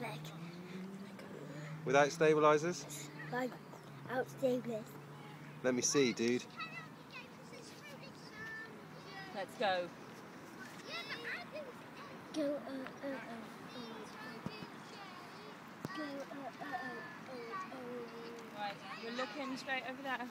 back. Without stabilisers? Without stabilisers. Let me see, dude. Let's go. Go, Go, Right, we're looking straight over there.